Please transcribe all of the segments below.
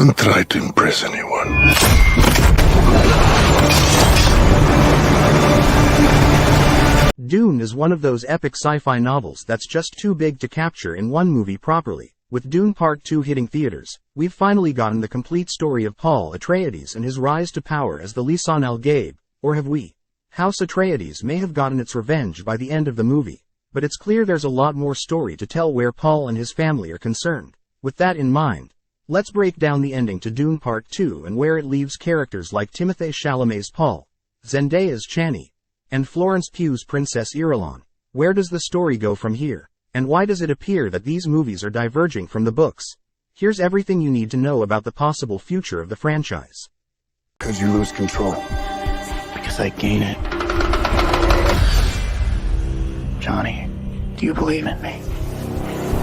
Don't try to impress anyone. Dune is one of those epic sci-fi novels that's just too big to capture in one movie properly. With Dune Part 2 hitting theaters, we've finally gotten the complete story of Paul Atreides and his rise to power as the Lisan al-Gaib, or have we? House Atreides may have gotten its revenge by the end of the movie, but it's clear there's a lot more story to tell where Paul and his family are concerned. With that in mind, let's break down the ending to Dune Part 2 and where it leaves characters like Timothée Chalamet's Paul, Zendaya's Chani, and Florence Pugh's Princess Irulan. Where does the story go from here? And why does it appear that these movies are diverging from the books? Here's everything you need to know about the possible future of the franchise. Because you lose control. Because I gain it. Johnny, do you believe in me?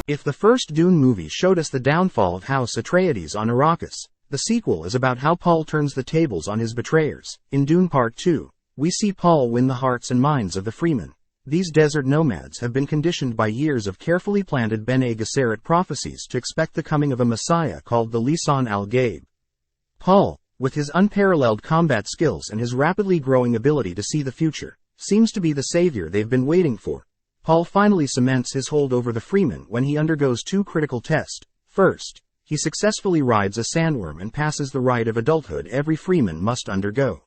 If the first Dune movie showed us the downfall of House Atreides on Arrakis, the sequel is about how Paul turns the tables on his betrayers. In Dune Part 2, we see Paul win the hearts and minds of the Freemen. These desert nomads have been conditioned by years of carefully planted Bene Gesserit prophecies to expect the coming of a Messiah called the Lisan al-Gaib. Paul, with his unparalleled combat skills and his rapidly growing ability to see the future, seems to be the savior they've been waiting for. Paul finally cements his hold over the Freemen when he undergoes two critical tests. First, he successfully rides a sandworm and passes the rite of adulthood every Freeman must undergo.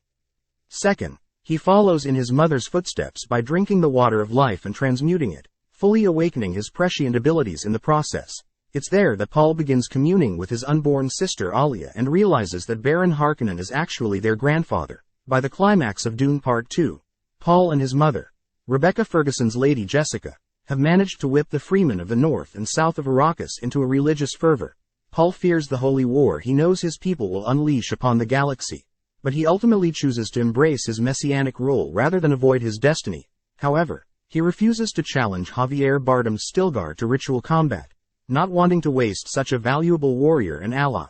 Second, he follows in his mother's footsteps by drinking the water of life and transmuting it, fully awakening his prescient abilities in the process. It's there that Paul begins communing with his unborn sister Alia and realizes that Baron Harkonnen is actually their grandfather. By the climax of Dune Part 2, Paul and his mother, Rebecca Ferguson's Lady Jessica, have managed to whip the Freemen of the north and south of Arrakis into a religious fervor. Paul fears the holy war he knows his people will unleash upon the galaxy, but he ultimately chooses to embrace his messianic role rather than avoid his destiny. However, he refuses to challenge Javier Bardem's Stilgar to ritual combat, not wanting to waste such a valuable warrior and ally.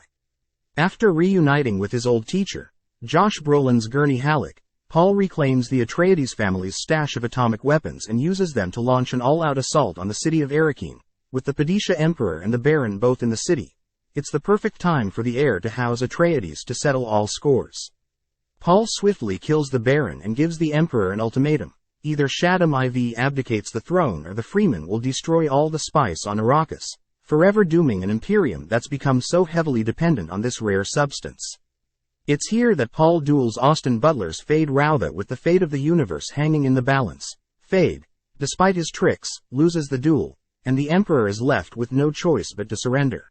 After reuniting with his old teacher, Josh Brolin's Gurney Halleck, Paul reclaims the Atreides family's stash of atomic weapons and uses them to launch an all-out assault on the city of Arrakis. With the Padishah Emperor and the Baron both in the city, it's the perfect time for the heir to House Atreides to settle all scores. Paul swiftly kills the Baron and gives the Emperor an ultimatum. Either Shaddam IV abdicates the throne or the Freemen will destroy all the spice on Arrakis, forever dooming an Imperium that's become so heavily dependent on this rare substance. It's here that Paul duels Austin Butler's Fade Routha with the fate of the universe hanging in the balance. Fade, despite his tricks, loses the duel, and the Emperor is left with no choice but to surrender.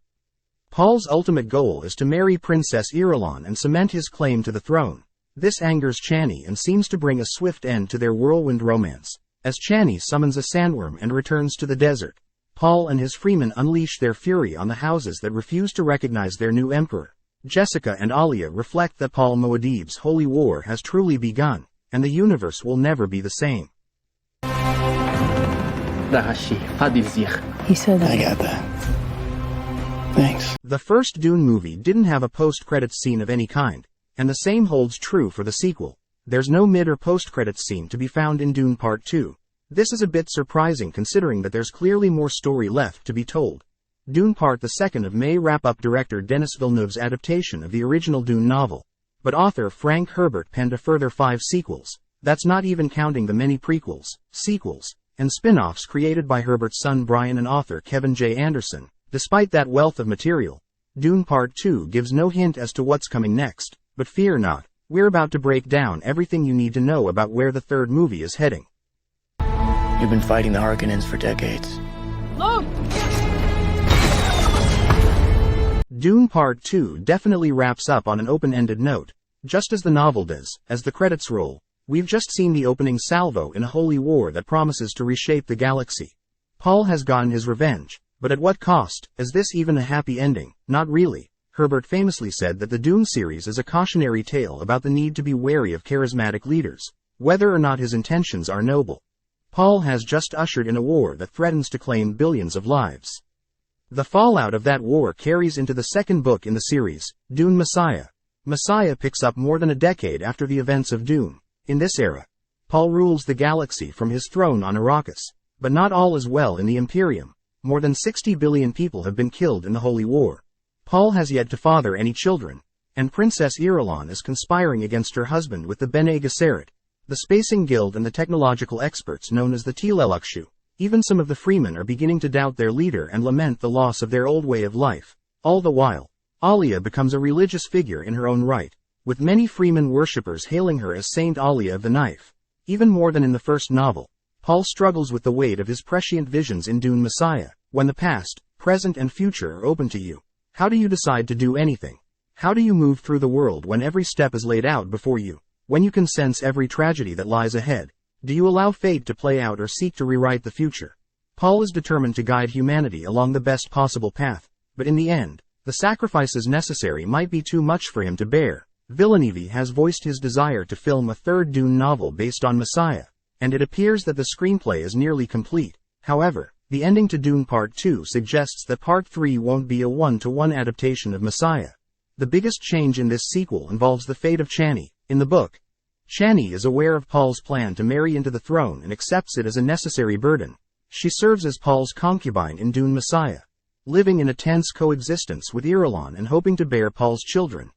Paul's ultimate goal is to marry Princess Irulan and cement his claim to the throne. This angers Chani and seems to bring a swift end to their whirlwind romance. As Chani summons a sandworm and returns to the desert, Paul and his Freemen unleash their fury on the houses that refuse to recognize their new emperor. Jessica and Alia reflect that Paul Muad'Dib's holy war has truly begun, and the universe will never be the same. He said that. I got that. Thanks. The first Dune movie didn't have a post-credits scene of any kind, and the same holds true for the sequel. There's no mid or post-credits scene to be found in Dune Part 2. This is a bit surprising considering that there's clearly more story left to be told. Dune Part 2 may wrap up director Denis Villeneuve's adaptation of the original Dune novel, but author Frank Herbert penned a further 5 sequels. That's not even counting the many prequels, sequels, and spin-offs created by Herbert's son Brian and author Kevin J. Anderson. Despite that wealth of material, Dune Part 2 gives no hint as to what's coming next. But fear not, we're about to break down everything you need to know about where the third movie is heading. You've been fighting the Harkonnens for decades. Look! Dune Part 2 definitely wraps up on an open-ended note, just as the novel does. As the credits roll, we've just seen the opening salvo in a holy war that promises to reshape the galaxy. Paul has gotten his revenge, but at what cost? Is this even a happy ending? Not really. Herbert famously said that the Dune series is a cautionary tale about the need to be wary of charismatic leaders, whether or not his intentions are noble. Paul has just ushered in a war that threatens to claim billions of lives. The fallout of that war carries into the second book in the series, Dune Messiah. Messiah picks up more than a decade after the events of Dune. In this era, Paul rules the galaxy from his throne on Arrakis, but not all is well in the Imperium. More than 60 billion people have been killed in the Holy War. Paul has yet to father any children, and Princess Irulan is conspiring against her husband with the Bene Gesserit, the Spacing Guild and the technological experts known as the Teleluxu. Even some of the freemen are beginning to doubt their leader and lament the loss of their old way of life. All the while, Alia becomes a religious figure in her own right, with many freeman worshippers hailing her as Saint Alia of the Knife. Even more than in the first novel, Paul struggles with the weight of his prescient visions in Dune Messiah. When the past, present and future are open to you, how do you decide to do anything? How do you move through the world when every step is laid out before you? When you can sense every tragedy that lies ahead, do you allow fate to play out or seek to rewrite the future? Paul is determined to guide humanity along the best possible path, but in the end, the sacrifices necessary might be too much for him to bear. Villeneuve has voiced his desire to film a third Dune novel based on Messiah, and it appears that the screenplay is nearly complete. However, the ending to Dune Part 2 suggests that Part 3 won't be a one-to-one adaptation of Messiah. The biggest change in this sequel involves the fate of Chani. In the book, Chani is aware of Paul's plan to marry into the throne and accepts it as a necessary burden. She serves as Paul's concubine in Dune Messiah, living in a tense coexistence with Irulan and hoping to bear Paul's children.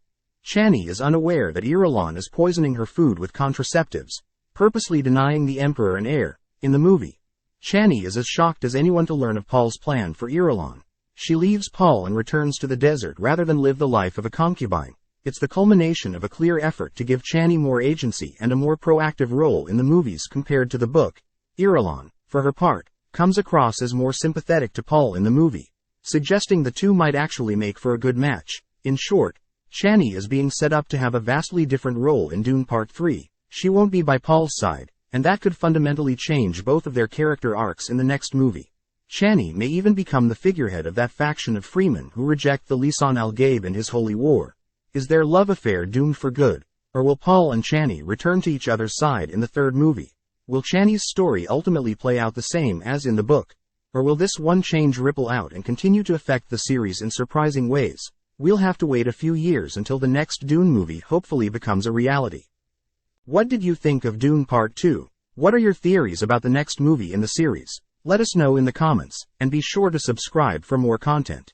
Chani is unaware that Irulan is poisoning her food with contraceptives, purposely denying the Emperor an heir. In the movie, Chani is as shocked as anyone to learn of Paul's plan for Irulan. She leaves Paul and returns to the desert rather than live the life of a concubine. It's the culmination of a clear effort to give Chani more agency and a more proactive role in the movies compared to the book. Irulan, for her part, comes across as more sympathetic to Paul in the movie, suggesting the two might actually make for a good match. In short, Chani is being set up to have a vastly different role in Dune Part 3. She won't be by Paul's side, and that could fundamentally change both of their character arcs in the next movie. Chani may even become the figurehead of that faction of freemen who reject the Lisan al-Gaib and his holy war. Is their love affair doomed for good, or will Paul and Chani return to each other's side in the third movie? Will Chani's story ultimately play out the same as in the book, or will this one change ripple out and continue to affect the series in surprising ways? We'll have to wait a few years until the next Dune movie hopefully becomes a reality. What did you think of Dune Part 2? What are your theories about the next movie in the series? Let us know in the comments, and be sure to subscribe for more content.